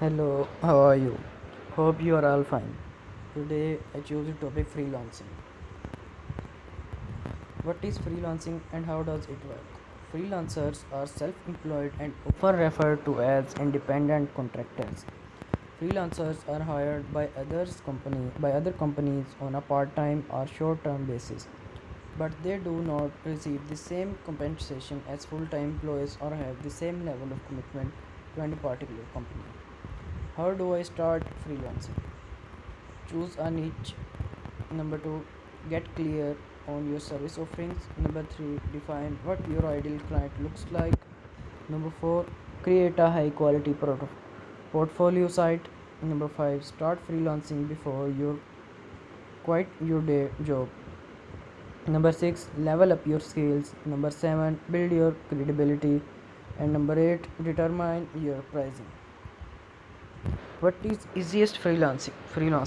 Hello, how are you? Hope you are all fine. Today I choose the topic freelancing. What is freelancing and how does it work? Freelancers are self employed and often referred to as independent contractors. Freelancers are hired by other companies on a part-time or short-term basis, but they do not receive the same compensation as full-time employees or have the same level of commitment to any particular company. How do I start freelancing? Choose a niche. Number 2, get clear on your service offerings. Number 3, define what your ideal client looks like. Number 4, create a high quality portfolio site. Number 5, start freelancing before you quit your day job. Number 6, level up your skills. Number 7, build your credibility. And number 8, determine your pricing. What is easiest freelance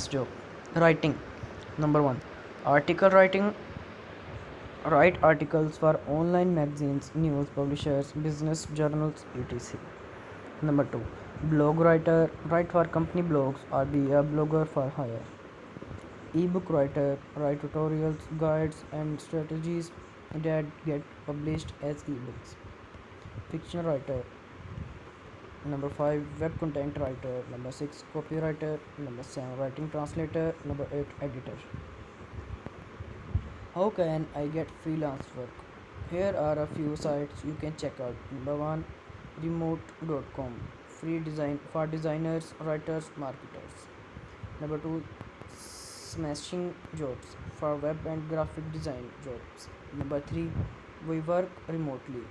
job? Writing. Number 1, article writing. Write articles for online magazines, news publishers, business journals, etc. Number 2, blog writer. Write for company blogs or be a blogger for hire. Ebook writer. Write tutorials, guides, and strategies that get published as ebooks. Fiction writer. Number 5, web content writer. Number 6, copywriter. Number 7, writing translator. Number 8, editor. How can I get freelance work? Here are a few sites you can check out. Number 1, remote.com, free design for designers, writers, marketers. Number 2, smashing jobs for web and graphic design jobs. Number 3, we work remotely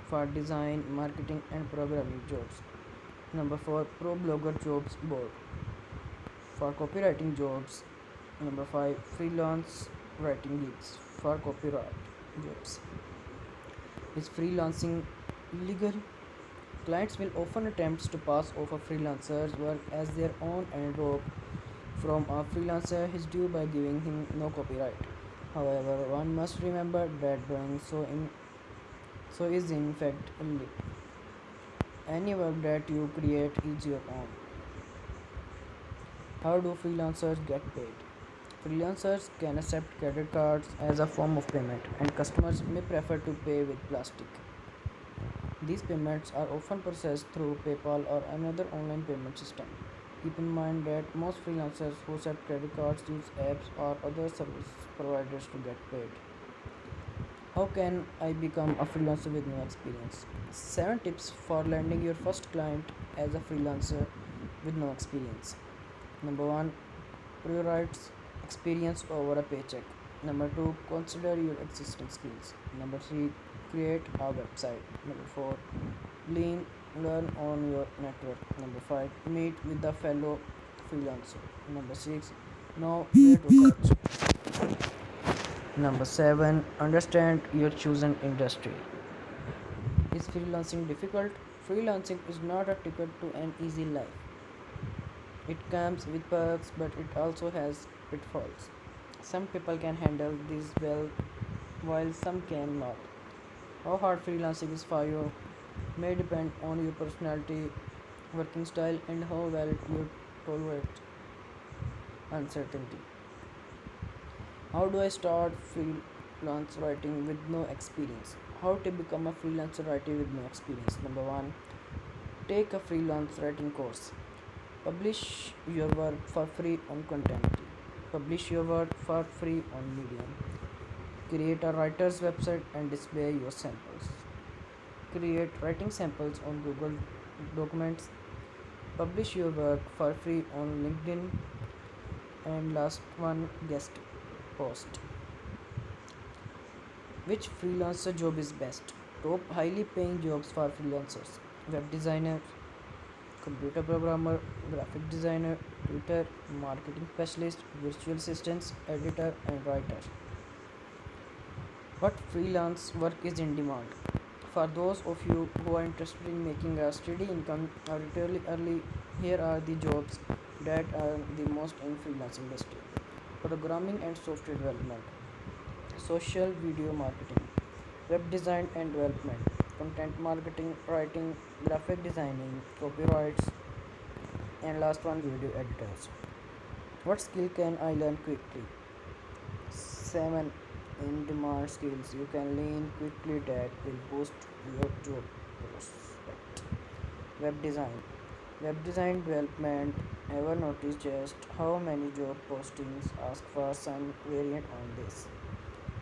for design, marketing and programming jobs. Number 4, pro blogger jobs board for copywriting jobs. Number 5, freelance writing gigs for copyright jobs. Is freelancing illegal? Clients will often attempt to pass off a freelancer's work as their own and rob from a freelancer his due by giving him no copyright. However, one must remember that doing so is in fact illegal. Any work that you create is your own. How do freelancers get paid? Freelancers can accept credit cards as a form of payment, and customers may prefer to pay with plastic. These payments are often processed through PayPal or another online payment system. Keep in mind that most freelancers who accept credit cards use apps or other service providers to get paid. How can I become a freelancer with no experience? 7 tips for landing your first client as a freelancer with no experience. Number 1, prioritize experience over a paycheck. Number 2, consider your existing skills. Number 3, create a website. Number 4, learn on your network. Number 5, meet with a fellow freelancer. Number 6, know where to search. Number 7, understand your chosen industry. Is freelancing difficult? Freelancing is not a ticket to an easy life. It comes with perks, but it also has pitfalls. Some people can handle this well, while some cannot. How hard freelancing is for you may depend on your personality, working style, and how well you tolerate uncertainty. How do I start freelance writing with no experience? How to become a freelancer writer with no experience? Number 1, take a freelance writing course. Publish your work for free on Content. Publish your work for free on Medium. Create a writer's website and display your samples. Create writing samples on Google Documents. Publish your work for free on LinkedIn. And last one, guest post. Which freelancer job is best? Top highly paying jobs for freelancers: web designer, computer programmer, graphic designer, tutor, marketing specialist, virtual assistants, editor, and writer. What freelance work is in demand? For those of you who are interested in making a steady income relatively early, here are the jobs that are the most in freelance industry: programming and software development, social video marketing, web design and development, content marketing, writing, graphic designing, copyrights, And last one, video editors. What skill can I learn quickly? 7 in demand skills you can learn quickly that will boost your job prospect. Web design. Web design development. Ever notice just how many job postings ask for some variant on this?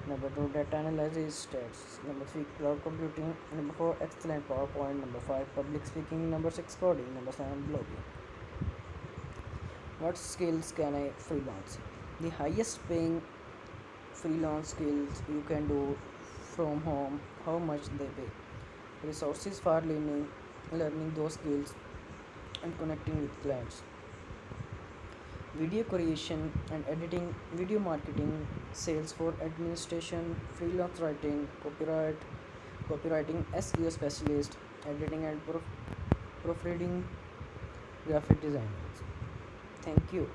Number 2, data analysis stats. Number 3, cloud computing. Number 4, excellent PowerPoint. Number 5, public speaking. Number 6, coding. Number 7, blogging. What skills can I freelance? The highest paying freelance skills you can do from home, how much they pay. Resources for learning those skills and connecting with clients. Video creation and editing, video marketing, sales for administration, freelance writing, copywriting, SEO specialist, editing and proofreading, graphic design. Thank you.